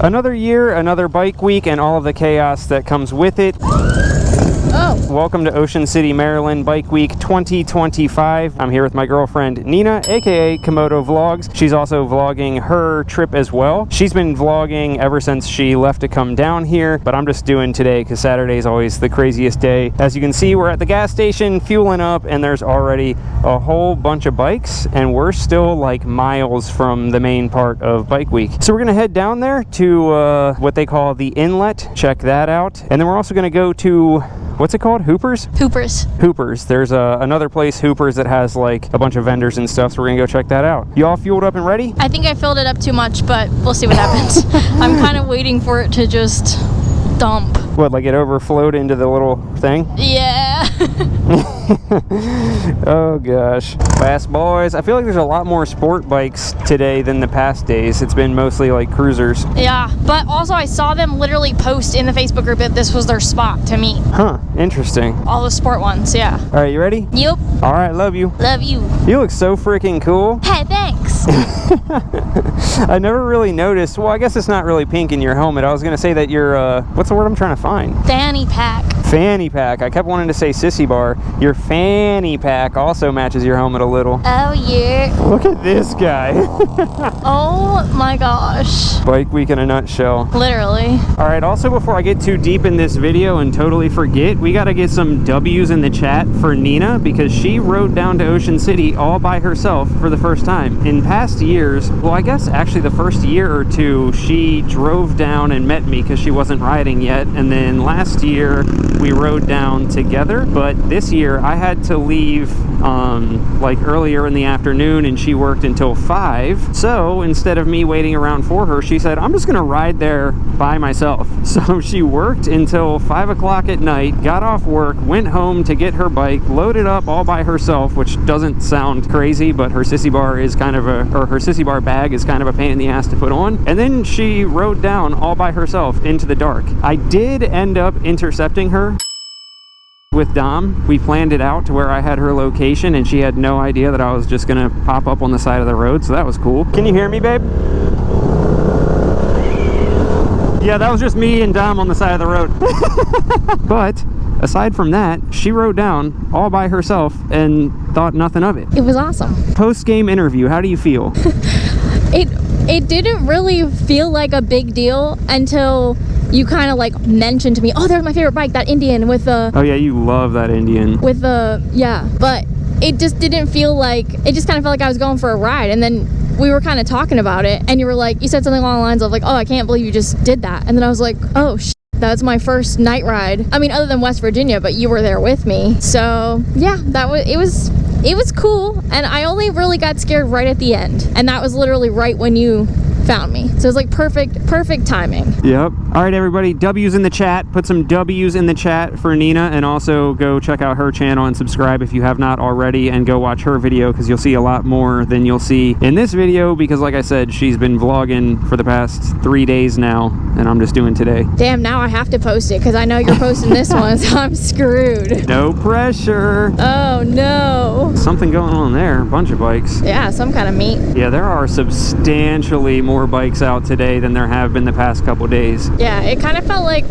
Another year, another bike week, and all of the chaos that comes with it. Oh. Welcome to Ocean City, Maryland, Bike Week 2025. I'm here with my girlfriend, Nina, aka Komodo Vlogs. She's also vlogging her trip as well. She's been vlogging ever since she left to come down here, but I'm just doing today because Saturday is always the craziest day. As you can see, we're at the gas station fueling up, and there's already a whole bunch of bikes, and we're still like miles from the main part of Bike Week. So we're gonna head down there to what they call the inlet, check that out, and then we're also gonna go to, what's it called? Hoopers? Hoopers. There's another place, Hoopers, that has like a bunch of vendors and stuff, so we're gonna go check that out. You all fueled up and ready? I think I filled it up too much, but we'll see what happens. I'm kind of waiting for it to just dump. What, like it overflowed into the little thing? Yeah. Oh gosh. Fast boys. I feel like there's a lot more sport bikes today than the past days. It's been mostly like cruisers. Yeah, but also I saw them literally post in the Facebook group that this was their spot to meet. Huh, interesting. All the sport ones, yeah. All right, you ready? Yep. All right, love you. Love you. You look so freaking cool. Hey, thanks. I never really noticed. Well, I guess it's not really pink in your helmet. I was going to say that you're, what's the word I'm trying to find? Fanny pack. Fanny pack. I kept wanting to say sissy bar. Your fanny pack also matches your helmet a little. Oh, yeah. Look at this guy. Oh, my gosh. Bike week in a nutshell. Literally. All right, also before I get too deep in this video and totally forget, we got to get some W's in the chat for Nina because she rode down to Ocean City all by herself for the first time. In past years, well, I guess actually the first year or two, she drove down and met me because she wasn't riding yet. And then last year, we rode down together, but this year I had to leave like earlier in the afternoon and she worked until 5. So instead of me waiting around for her, she said, I'm just gonna ride there by myself. So she worked until 5 o'clock at night, got off work, went home to get her bike, loaded up all by herself, which doesn't sound crazy, but her sissy bar is kind of her sissy bar bag is kind of a pain in the ass to put on. And then she rode down all by herself into the dark. I did end up intercepting her with Dom. We planned it out to where I had her location and she had no idea that I was just gonna pop up on the side of the road, so that was cool. Can you hear me, babe? Yeah, that was just me and Dom on the side of the road. But aside from that, she rode down all by herself and thought nothing of it. It was awesome. Post-game interview, how do you feel? It didn't really feel like a big deal until you kind of like mentioned to me, oh, there's my favorite bike, that Indian with the... Oh yeah, you love that Indian. With the, yeah, but it just didn't feel like, it just kind of felt like I was going for a ride. And then we were kind of talking about it and you were like, you said something along the lines of like, oh, I can't believe you just did that. And then I was like, oh, that's my first night ride. I mean, other than West Virginia, but you were there with me. So yeah, it was cool. And I only really got scared right at the end. And that was literally right when you found me. So it was like perfect timing. Yep. All right, everybody, W's in the chat. Put some W's in the chat for Nina, and also go check out her channel and subscribe if you have not already, and go watch her video because you'll see a lot more than you'll see in this video because, like I said, she's been vlogging for the past 3 days now, and I'm just doing today. Damn, now I have to post it because I know you're posting this one, so I'm screwed. No pressure. Oh, no. Something going on there. A bunch of bikes. Yeah, some kind of meat. Yeah, there are substantially more bikes out today than there have been the past couple days. Yeah, it kind of felt like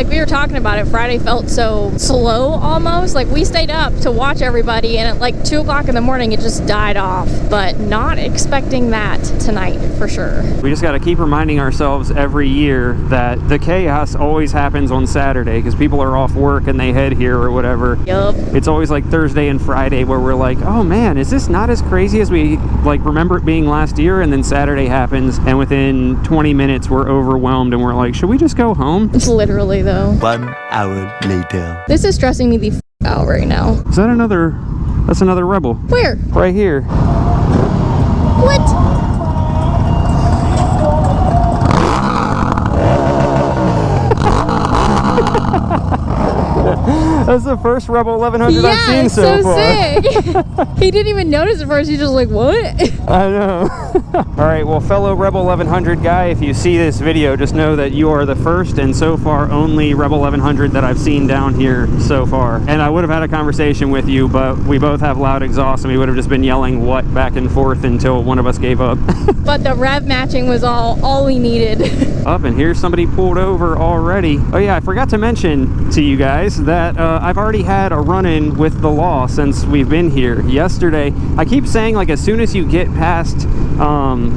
we were talking about it, Friday felt so slow almost. Like we stayed up to watch everybody and at like 2 o'clock in the morning it just died off, but not expecting that tonight for sure. We just got to keep reminding ourselves every year that the chaos always happens on Saturday because people are off work and they head here or whatever. Yup. It's always like Thursday and Friday where we're like, oh man, is this not as crazy as we like remember it being last year? And then Saturday happens and within 20 minutes we're overwhelmed and we're like, should we just go home? It's literally though. 1 hour later. This is stressing me the f out right now. Is that another, that's another Rebel. Where? Right here. What? That's the first Rebel 1100 I've seen so far. Sick. He didn't even notice at first. He's just like, what? I know. All right, well, fellow Rebel 1100 guy, if you see this video, just know that you are the first and so far only Rebel 1100 that I've seen down here so far. And I would have had a conversation with you, but we both have loud exhaust and we would have just been yelling what back and forth until one of us gave up. But the rev matching was all we needed. Up, and here's somebody pulled over already. Oh yeah, I forgot to mention to you guys that I've already had a run-in with the law since we've been here. Yesterday, I keep saying like as soon as you get past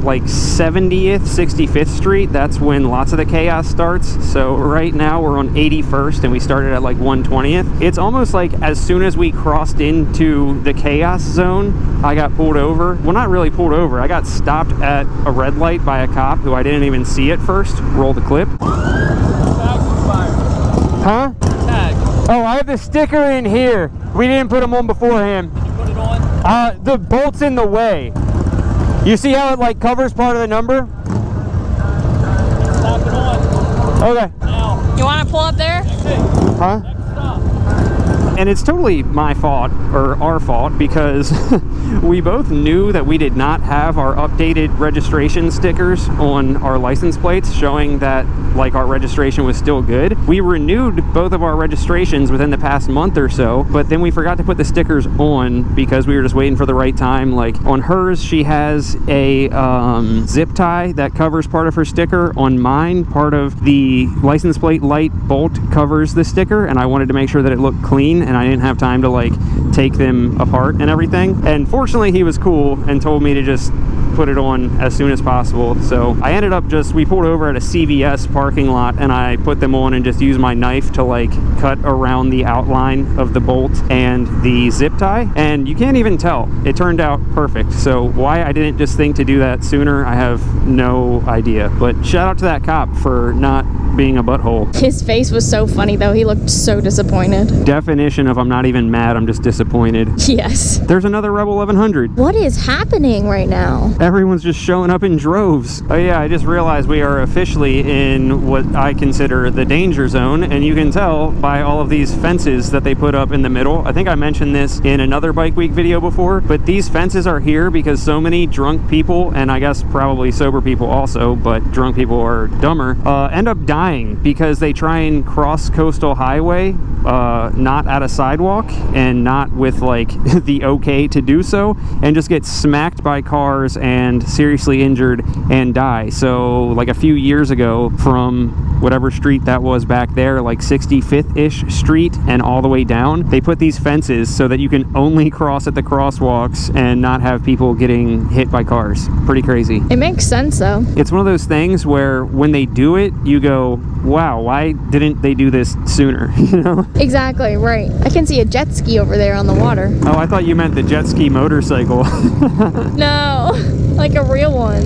like 70th, 65th Street, that's when lots of the chaos starts. So right now we're on 81st and we started at like 120th. It's almost like as soon as we crossed into the chaos zone, I got pulled over. Well, not really pulled over. I got stopped at a red light by a cop who I didn't even see at first. Roll the clip. Huh? Tag. Oh, I have the sticker in here. We didn't put them on beforehand. You put it on? The bolt's in the way. You see how it like covers part of the number? Slap it on. Okay. Now. You want to pull up there? Exit. Huh? Next stop. And it's totally my fault, or our fault, because we both knew that we did not have our updated registration stickers on our license plates showing that like our registration was still good. We renewed both of our registrations within the past month or so, but then we forgot to put the stickers on because we were just waiting for the right time. Like on hers, she has a zip tie that covers part of her sticker. On mine, part of the license plate light bolt covers the sticker, and I wanted to make sure that it looked clean and I didn't have time to like take them apart and everything. And fortunately he was cool and told me to just put it on as soon as possible. So I ended up we pulled over at a CVS parking lot and I put them on and just used my knife to like cut around the outline of the bolt and the zip tie, and you can't even tell. It turned out perfect. So why I didn't just think to do that sooner, I have no idea. But shout out to that cop for not being a butthole. His face was so funny though. He looked so disappointed. Definition of I'm not even mad, I'm just disappointed. Yes. There's another Rebel 1100. What is happening right now? Everyone's just showing up in droves. Oh yeah, I just realized we are officially in what I consider the danger zone, and you can tell by all of these fences that they put up in the middle. I think I mentioned this in another Bike Week video before, but these fences are here because so many drunk people, and I guess probably sober people also, but drunk people are dumber, end up dying because they try and cross coastal highway not at a sidewalk and not with like the okay to do so, and just get smacked by cars and seriously injured and die. So like a few years ago, from whatever street that was back there, like 65th-ish street and all the way down, they put these fences so that you can only cross at the crosswalks and not have people getting hit by cars. Pretty crazy. It makes sense though. It's one of those things where when they do it, you go, wow, why didn't they do this sooner? You know? Exactly, right. I can see a jet ski over there on the water. Oh, I thought you meant the jet ski motorcycle. No, like a real one.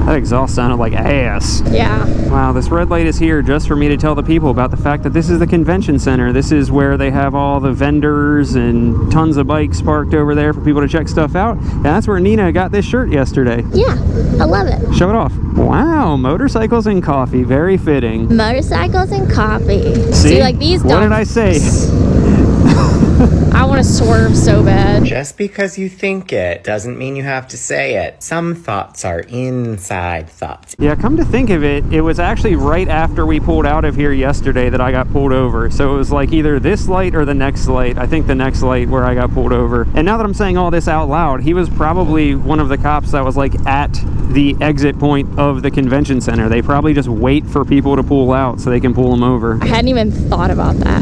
That exhaust sounded like ass. Yeah. Wow, this red light is here just for me to tell the people about the fact that this is the convention center. This is where they have all the vendors and tons of bikes parked over there for people to check stuff out. And that's where Nina got this shirt yesterday. Yeah, I love it. Show it off. Wow, motorcycles and coffee. Very fitting. Motorcycles and coffee. See, like these what did I say? I want to swerve so bad. Just because you think it doesn't mean you have to say it. Some thoughts are inside thoughts. Yeah, come to think of it, it was actually right after we pulled out of here yesterday that I got pulled over. So it was like either this light or the next light. I think the next light where I got pulled over. And now that I'm saying all this out loud, he was probably one of the cops that was like at the exit point of the convention center. They probably just wait for people to pull out so they can pull them over. I hadn't even thought about that.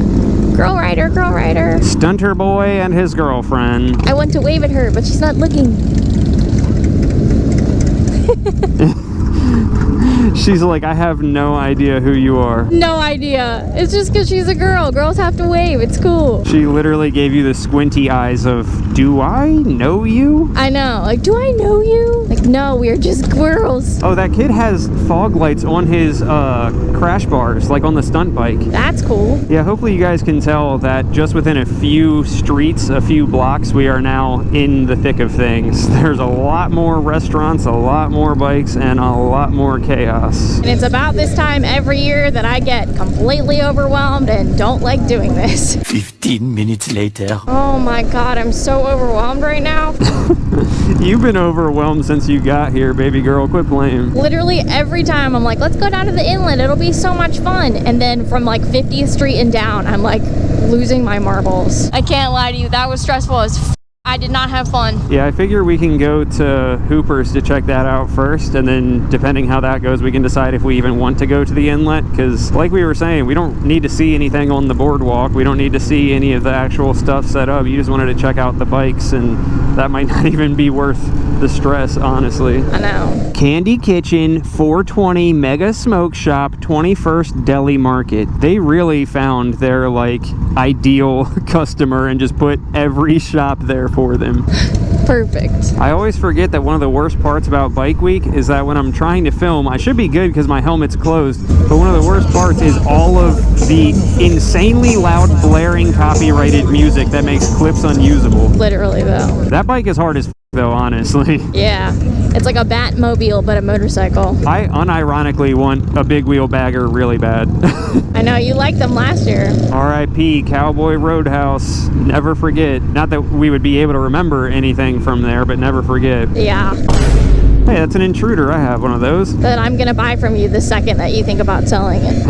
Girl rider, girl rider. Stunter boy and his girlfriend. I went to wave at her, but she's not looking. She's like, I have no idea who you are. No idea. It's just because she's a girl. Girls have to wave. It's cool. She literally gave you the squinty eyes of do I know you? I know. Like, do I know you? Like, no, we're just squirrels. Oh, that kid has fog lights on his crash bars, like on the stunt bike. That's cool. Yeah, hopefully you guys can tell that just within a few streets, a few blocks, we are now in the thick of things. There's a lot more restaurants, a lot more bikes, and a lot more chaos. And it's about this time every year that I get completely overwhelmed and don't like doing this. 15 minutes later. Oh my god, I'm so overwhelmed right now. You've been overwhelmed since you got here, baby girl. Quit playing. Literally every time I'm like, let's go down to the inlet. It'll be so much fun. And then from like 50th Street and down, I'm like losing my marbles. I can't lie to you. That was stressful as f. I did not have fun. Yeah, I figure we can go to Hooper's to check that out first, and then depending how that goes, we can decide if we even want to go to the inlet, because like we were saying, we don't need to see anything on the boardwalk. We don't need to see any of the actual stuff set up. You just wanted to check out the bikes, and that might not even be worth the stress, honestly. I know. Candy Kitchen, 420 Mega Smoke Shop, 21st Deli Market. They really found their like ideal customer and just put every shop there for them. Perfect. I always forget that one of the worst parts about Bike Week is that when I'm trying to film, I should be good because my helmet's closed, but one of the worst parts is all of the insanely loud blaring copyrighted music that makes clips unusable. Literally though. That bike is hard as f though, honestly. Yeah. It's like a Batmobile, but a motorcycle. I unironically want a big wheel bagger really bad. I know, you liked them last year. R.I.P. Cowboy Roadhouse. Never forget. Not that we would be able to remember anything from there, but never forget. Yeah. Hey, that's an Intruder. I have one of those. That I'm gonna buy from you the second that you think about selling it.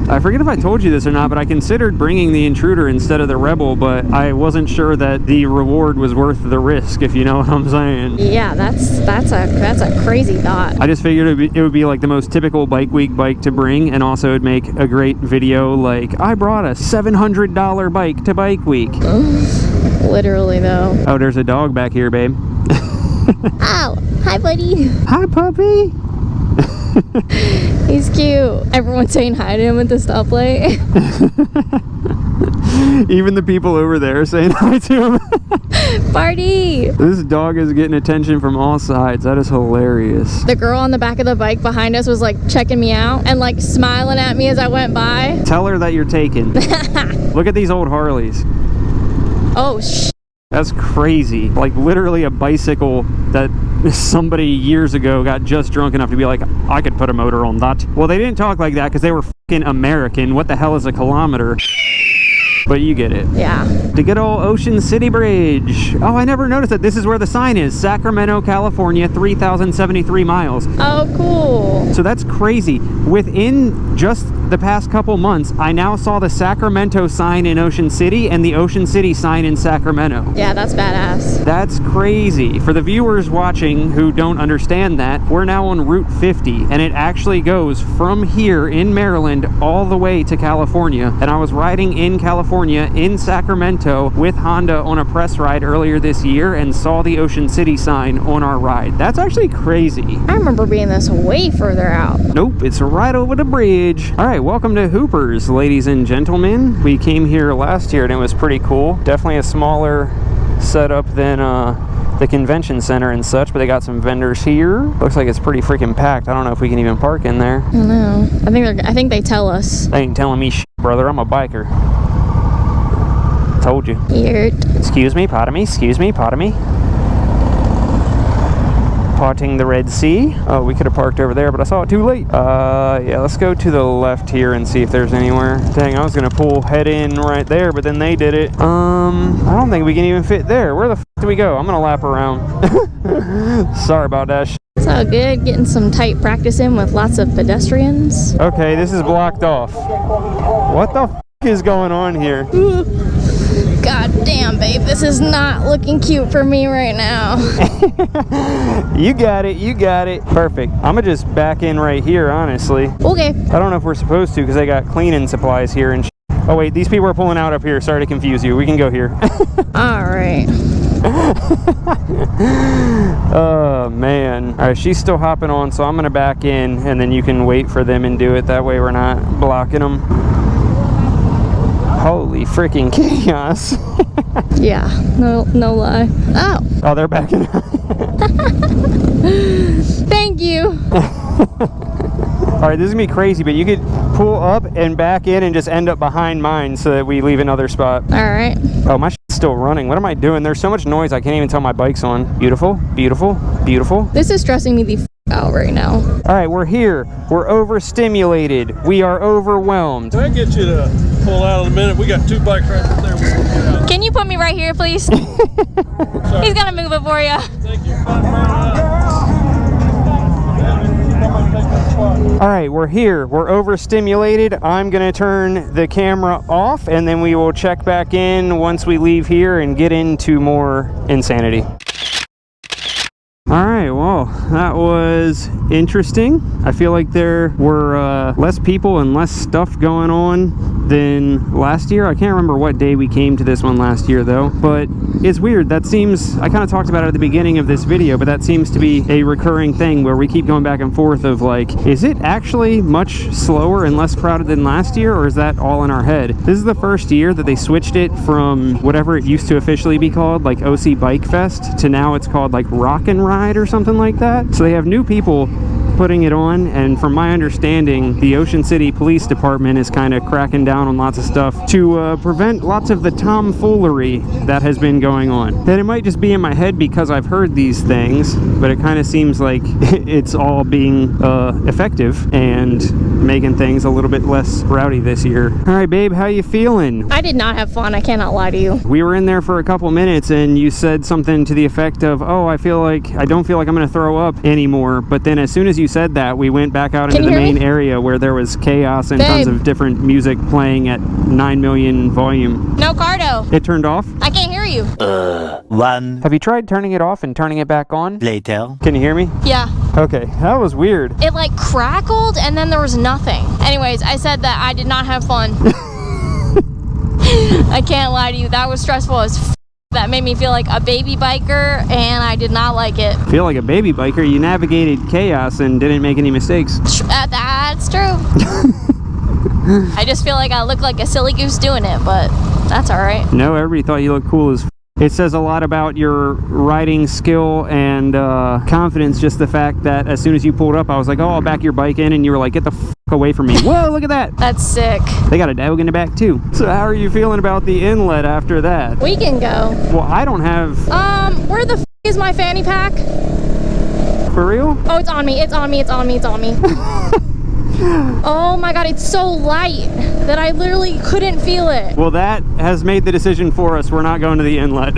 I forget if I told you this or not, but I considered bringing the Intruder instead of the Rebel, but I wasn't sure that the reward was worth the risk, if you know what I'm saying. Yeah, that's a crazy thought. I just figured it would be like the most typical Bike Week bike to bring, and also it'd make a great video like, I brought a $700 bike to Bike Week. Literally though. Oh, there's a dog back here, babe. Oh, hi buddy. Hi, puppy. He's cute. Everyone's saying hi to him at the stoplight. Even the people over there are saying hi to him. Party! This dog is getting attention from all sides. That is hilarious. The girl on the back of the bike behind us was like checking me out and like smiling at me as I went by. Tell her that you're taken. Look at these old Harleys. Oh, sh. That's crazy. Like literally a bicycle that somebody years ago got just drunk enough to be like, I could put a motor on that. Well, they didn't talk like that because they were fucking American. What the hell is a kilometer? But you get it. Yeah. The good old Ocean City Bridge. Oh, I never noticed that. This is where the sign is. Sacramento, California, 3,073 miles. Oh, cool. So that's crazy. Within just the past couple months, I now saw the Sacramento sign in Ocean City and the Ocean City sign in Sacramento. Yeah, that's badass. That's crazy. For the viewers watching who don't understand that, we're now on Route 50, and it actually goes from here in Maryland all the way to California. And I was riding in California in Sacramento with Honda on a press ride earlier this year and saw the Ocean City sign on our ride. That's actually crazy. I remember being this way further out. Nope, it's right over the bridge. All right, welcome to Hooper's, ladies and gentlemen. We came here last year and it was pretty cool. Definitely a smaller setup than the convention center and such, but they got some vendors here. Looks like it's pretty freaking packed. I don't know if we can even park in there. I don't know. I think they tell us. They ain't telling me shit, brother. I'm a biker. Told you. Weird. Excuse me, pardon me, excuse me, pardon me. Parting the Red Sea. Oh, we could have parked over there, but I saw it too late. Yeah, let's go to the left here and see if there's anywhere. Dang, I was gonna pull head in right there, but then they did it. I don't think we can even fit there. Where the f do we go? I'm gonna lap around. Sorry about that shit. It's all good. Getting some tight practice in with lots of pedestrians. Okay, this is blocked off. What the f is going on here? God damn, babe. This is not looking cute for me right now. You got it, you got it. Perfect. I'm gonna just back in right here, honestly. Okay. I don't know if we're supposed to because they got cleaning supplies here and oh wait, these people are pulling out up here. Sorry to confuse you. We can go here. All right. Oh man. All right, she's still hopping on, so I'm gonna back in and then you can wait for them and do it. That way we're not blocking them. Holy freaking chaos. Yeah, no lie. Oh, Oh, they're backing. thank you. All right, this is gonna be crazy, but you could pull up and back in and just end up behind mine so that we leave another spot. All right. Oh, my shit's still running. What am I doing? There's so much noise, I can't even tell my bike's on. Beautiful, beautiful, beautiful. This is stressing me the out right now. All right, we're here. We're overstimulated. We are overwhelmed. I'll get you to pull out in a minute. We got 2 bikes right there. We can get out. Can you put me right here, please? He's gonna move it for you. Thank you. All right, we're here. We're overstimulated. I'm gonna turn the camera off and then we will check back in once we leave here and get into more insanity. All right, well, that was interesting. I feel like there were less people and less stuff going on than last year. I can't remember what day we came to this one last year though, but it's weird. That seems, I kind of talked about it at the beginning of this video, but that seems to be a recurring thing where we keep going back and forth of like, is it actually much slower and less crowded than last year, or is that all in our head? This is the first year that they switched it from whatever it used to officially be called, like OC Bike Fest, to now it's called like Rock and Ride or something like that. So they have new people putting it on, and from my understanding, the Ocean City Police Department is kind of cracking down on lots of stuff to prevent lots of the tomfoolery that has been going on. And it might just be in my head because I've heard these things, but it kind of seems like it's all being effective and making things a little bit less rowdy this year. All right, babe, how you feeling? I did not have fun. I cannot lie to you. We were in there for a couple minutes and you said something to the effect of, oh, I don't feel like I'm gonna throw up anymore. But then as soon as you said that, we went back out into the main area where there was chaos and tons of different music playing at 9 million volume. No Cardo. It turned off? I can't hear you. One Have you tried turning it off and turning it back on? later. Can you hear me? Yeah. Okay, that was weird. It like crackled and then there was nothing. Anyways, I said that I did not have fun. I can't lie to you. That was stressful as f. That made me feel like a baby biker and I did not like it. Feel like a baby biker? You navigated chaos and didn't make any mistakes. That's true. I just feel like I look like a silly goose doing it, but that's all right. No, everybody thought you looked cool as f. It says a lot about your riding skill and confidence, just the fact that as soon as you pulled up, I was like, oh, I'll back your bike in, and you were like, get the f away from me. Whoa, look at that. That's sick. They got a dog in the back too. So how are you feeling about the inlet after that? We can go. Well, I don't have... Where the f is my fanny pack? For real? Oh, it's on me. It's on me. It's on me. It's on me. Oh my god, it's so light that I literally couldn't feel it. Well, that has made the decision for us. We're not going to the inlet.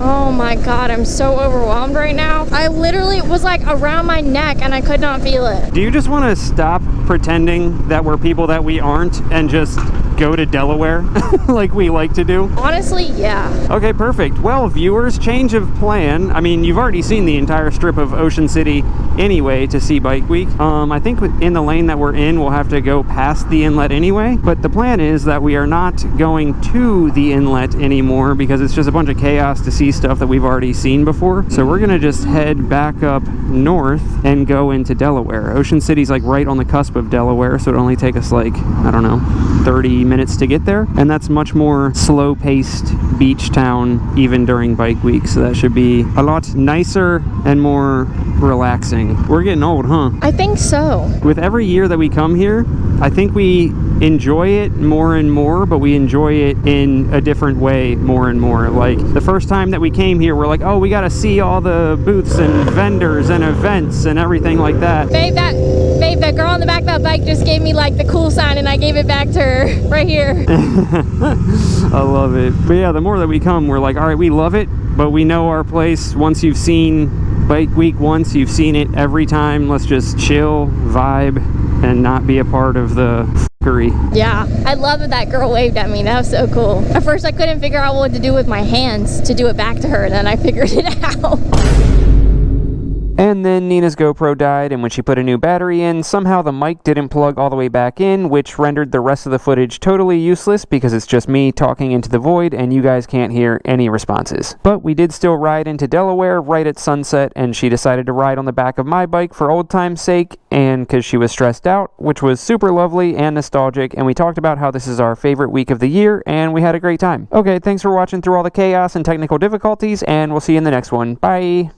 Oh my god, I'm so overwhelmed right now. I literally was like around my neck and I could not feel it. Do you just want to stop pretending that we're people that we aren't and just go to Delaware like we like to do? Honestly, yeah. Okay, perfect. Well, viewers, change of plan. I mean, you've already seen the entire strip of Ocean City anyway to see Bike Week. I think in the lane that we're in, we'll have to go past the inlet anyway, but the plan is that we are not going to the inlet anymore because it's just a bunch of chaos to see stuff that we've already seen before. So we're gonna just head back up north and go into Delaware. Ocean City's like right on the cusp of Delaware, so it'll only take us like, I don't know, 30 minutes to get there, and that's much more slow-paced beach town even during Bike Week, so that should be a lot nicer and more relaxing. We're getting old, huh? I think so. With every year that we come here, I think we enjoy it more and more, but we enjoy it in a different way more and more. Like the first time that we came here, we're like, oh, we gotta see all the booths and vendors and events and everything like that. Babe, that girl on the back of that bike just gave me like the cool sign and I gave it back to her right here. I love it. But yeah, the more that we come, we're like, all right, we love it, but we know our place. Once you've seen Bike Week once, you've seen it every time. Let's just chill, vibe, and not be a part of the f***ery. Yeah, I love that girl waved at me. That was so cool. At first I couldn't figure out what to do with my hands to do it back to her, and then I figured it out. And then Nina's GoPro died, and when she put a new battery in, somehow the mic didn't plug all the way back in, which rendered the rest of the footage totally useless because it's just me talking into the void and you guys can't hear any responses. But we did still ride into Delaware right at sunset, and she decided to ride on the back of my bike for old time's sake and because she was stressed out, which was super lovely and nostalgic, and we talked about how this is our favorite week of the year, and we had a great time. Okay, thanks for watching through all the chaos and technical difficulties, and we'll see you in the next one. Bye!